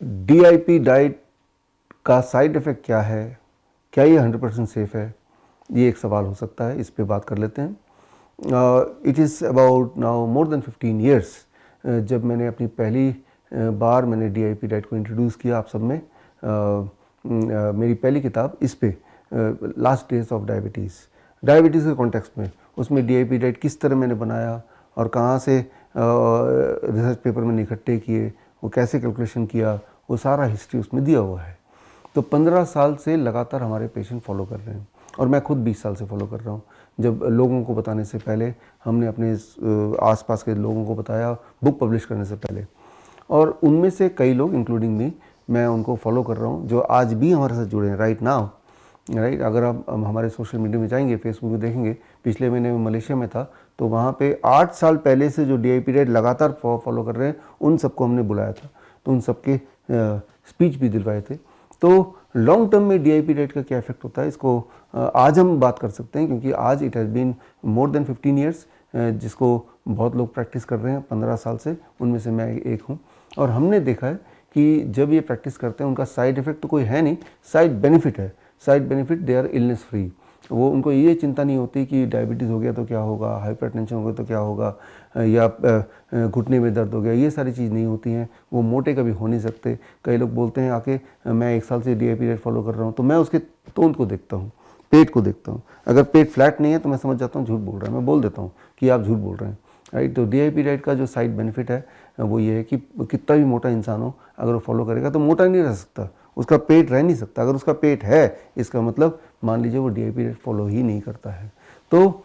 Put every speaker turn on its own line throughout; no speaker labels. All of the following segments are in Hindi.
DIP डाइट का साइड इफ़ेक्ट क्या है, क्या ये 100% सेफ़ है, ये एक सवाल हो सकता है, इस पे बात कर लेते हैं। It is about now more than 15 years जब मैंने अपनी पहली बार मैंने DIP डाइट को इंट्रोड्यूस किया आप सब में। मेरी पहली किताब इस पे लास्ट डेज ऑफ डायबिटीज़ के कॉन्टेक्स्ट में, उसमें DIP डाइट किस तरह मैंने बनाया और कहाँ से रिसर्च पेपर मैंने इकट्ठे किए, वो कैसे कैलकुलेशन किया, वो सारा हिस्ट्री उसमें दिया हुआ है। तो 15 साल से लगातार हमारे पेशेंट फॉलो कर रहे हैं और मैं खुद 20 साल से फॉलो कर रहा हूँ। जब लोगों को बताने से पहले हमने अपने आसपास के लोगों को बताया, बुक पब्लिश करने से पहले, और उनमें से कई लोग इंक्लूडिंग मी, मैं उनको फॉलो कर रहा हूँ जो आज भी हमारे साथ जुड़े हैं राइट नाउ। राइट, अगर आप हमारे सोशल मीडिया में जाएंगे, फेसबुक पे देखेंगे, पिछले महीने में मलेशिया में था तो वहाँ पे 8 साल पहले से जो DIP डाइट लगातार फॉलो कर रहे हैं उन सबको हमने बुलाया था, तो उन सबके स्पीच भी दिलवाए थे। तो लॉन्ग टर्म में DIP डाइट का क्या इफेक्ट होता है, इसको आज हम बात कर सकते हैं, क्योंकि आज it has been more than 15 years जिसको बहुत लोग प्रैक्टिस कर रहे हैं 15 साल से, उनमें से मैं एक हूँ। और हमने देखा है कि जब ये प्रैक्टिस करते हैं उनका साइड इफ़ेक्ट तो कोई है नहीं, साइड बेनिफिट है। Side benefit, they are illness free. वो उनको ये चिंता नहीं होती कि डायबिटीज़ हो गया तो क्या होगा, हाइपरटेंशन हो गया तो क्या होगा, या घुटने में दर्द हो गया, ये सारी चीज़ नहीं होती हैं। वो मोटे कभी हो नहीं सकते। कई लोग बोलते हैं आके मैं 1 साल से DIP डाइट फॉलो कर रहा हूँ, तो मैं उसके तोंद को देखता हूँ, पेट को देखता हूँ। अगर पेट फ्लैट नहीं है तो मैं समझ जाता हूँ झूठ बोल रहा है, मैं बोल देता हूँ कि आप झूठ बोल रहे हैं। राइट, तो DIP डाइट का जो साइड बेनिफिट है वो ये है कि कितना भी मोटा इंसान हो, अगर वो फॉलो करेगा तो मोटा नहीं रह सकता, उसका पेट रह नहीं सकता। अगर उसका पेट है, इसका मतलब मान लीजिए वो DIP डाइट फॉलो ही नहीं करता है। तो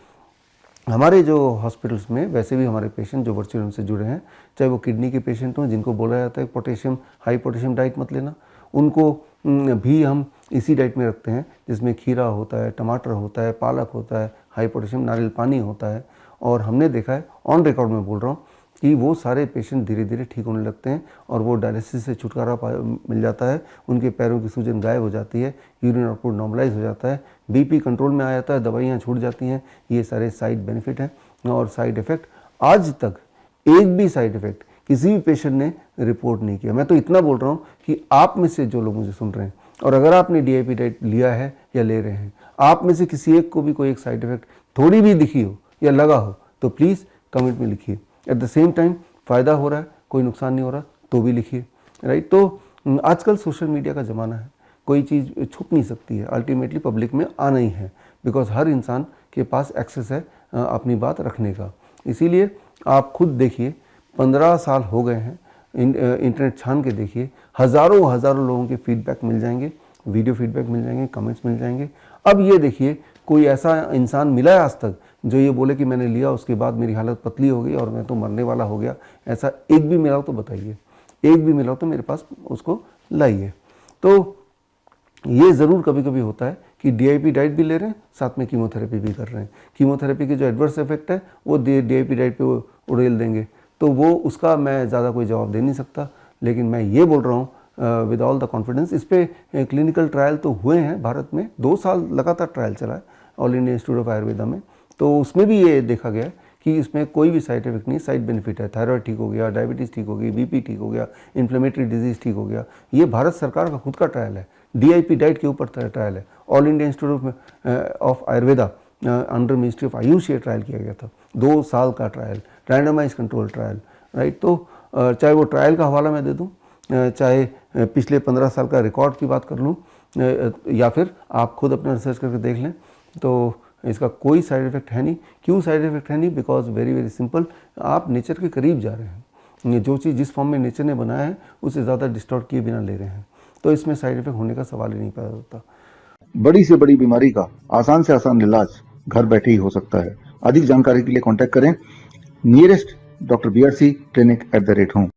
हमारे जो हॉस्पिटल्स में वैसे भी हमारे पेशेंट जो वर्चुअल हमसे जुड़े हैं, चाहे वो किडनी के पेशेंट हों जिनको बोला जाता है पोटेशियम, हाई पोटेशियम डाइट मत लेना, उनको भी हम इसी डाइट में रखते हैं जिसमें खीरा होता है, टमाटर होता है, पालक होता है, हाई पोटेशियम नारियल पानी होता है। और हमने देखा है, ऑन रिकॉर्ड में बोल रहा हूँ, कि वो सारे पेशेंट धीरे धीरे ठीक होने लगते हैं और वो डायलिसिस से छुटकारा मिल जाता है, उनके पैरों की सूजन गायब हो जाती है, यूरिन आउटपुट नॉर्मलाइज हो जाता है, BP कंट्रोल में आ जाता है, दवाइयाँ छूट जाती हैं। ये सारे साइड बेनिफिट हैं। और साइड इफ़ेक्ट, आज तक एक भी साइड इफ़ेक्ट किसी भी पेशेंट ने रिपोर्ट नहीं किया। मैं तो इतना बोल रहा हूँ कि आप में से जो लोग मुझे सुन रहे हैं, और अगर आपने DIP डाइट लिया है या ले रहे हैं, आप में से किसी एक को भी कोई एक साइड इफ़ेक्ट थोड़ी भी दिखी हो या लगा हो तो प्लीज़ कमेंट में लिखिए। एट द सेम टाइम फ़ायदा हो रहा है, कोई नुकसान नहीं हो रहा तो भी लिखिए। राइट, तो आजकल सोशल मीडिया का ज़माना है, कोई चीज़ छुप नहीं सकती है, अल्टीमेटली पब्लिक में आना ही है, बिकॉज हर इंसान के पास एक्सेस है अपनी बात रखने का। इसीलिए आप खुद देखिए, 15 साल हो गए हैं, इंटरनेट छान के देखिए, हज़ारों हज़ारों लोगों के फीडबैक मिल जाएंगे, वीडियो फीडबैक मिल जाएंगे, कमेंट्स मिल जाएंगे। अब ये देखिए, कोई ऐसा इंसान मिला है आज तक जो ये बोले कि मैंने लिया उसके बाद मेरी हालत पतली हो गई और मैं तो मरने वाला हो गया, ऐसा एक भी मिला हो तो बताइए, एक भी मिला हो तो मेरे पास उसको लाइए। तो ये ज़रूर कभी कभी होता है कि DIP डाइट भी ले रहे हैं, साथ में कीमोथेरेपी भी कर रहे हैं। कीमोथेरेपी के जो एडवर्स इफेक्ट है वो DIP डाइट पे उड़ेल देंगे, तो वो उसका मैं ज़्यादा कोई जवाब दे नहीं सकता। लेकिन मैं ये बोल रहा हूँ विद ऑल द कॉन्फिडेंस, इस पे क्लिनिकल ट्रायल तो हुए हैं भारत में, 2 साल लगातार ट्रायल चला है all India institute of Ayurveda में। तो उसमें भी ये देखा गया कि इसमें कोई भी साइड इफेक्ट नहीं, साइड बेनिफिट है। थायराइड ठीक हो गया, डायबिटीज़ ठीक हो गई, BP ठीक हो गया, इन्फ्लेमेटरी डिजीज़ ठीक हो गया। ये भारत सरकार का खुद का ट्रायल है, DIP डाइट के ऊपर ट्रायल है। All India institute of Ayurveda under ministry of Ayush ये ट्रायल किया गया था, 2 साल का trial, randomise control trial. Right, तो चाहे वो ट्रायल का हवाला मैं दे दूँ, चाहे पिछले 15 साल का रिकॉर्ड की बात कर लूँ, या फिर आप खुद अपना रिसर्च करके देख लें, तो इसका कोई साइड इफ़ेक्ट है नहीं। क्यों साइड इफ़ेक्ट है नहीं? बिकॉज वेरी वेरी सिंपल, आप नेचर के करीब जा रहे हैं। ये जो चीज़ जिस फॉर्म में नेचर ने बनाया है उससे ज़्यादा डिस्टॉर्ट किए बिना ले रहे हैं, तो इसमें साइड इफ़ेक्ट होने का सवाल ही नहीं पैदा होता।
बड़ी से बड़ी बीमारी का आसान से आसान इलाज घर बैठे ही हो सकता है। अधिक जानकारी के लिए कांटेक्ट करें nearest doctor BRC clinic @home।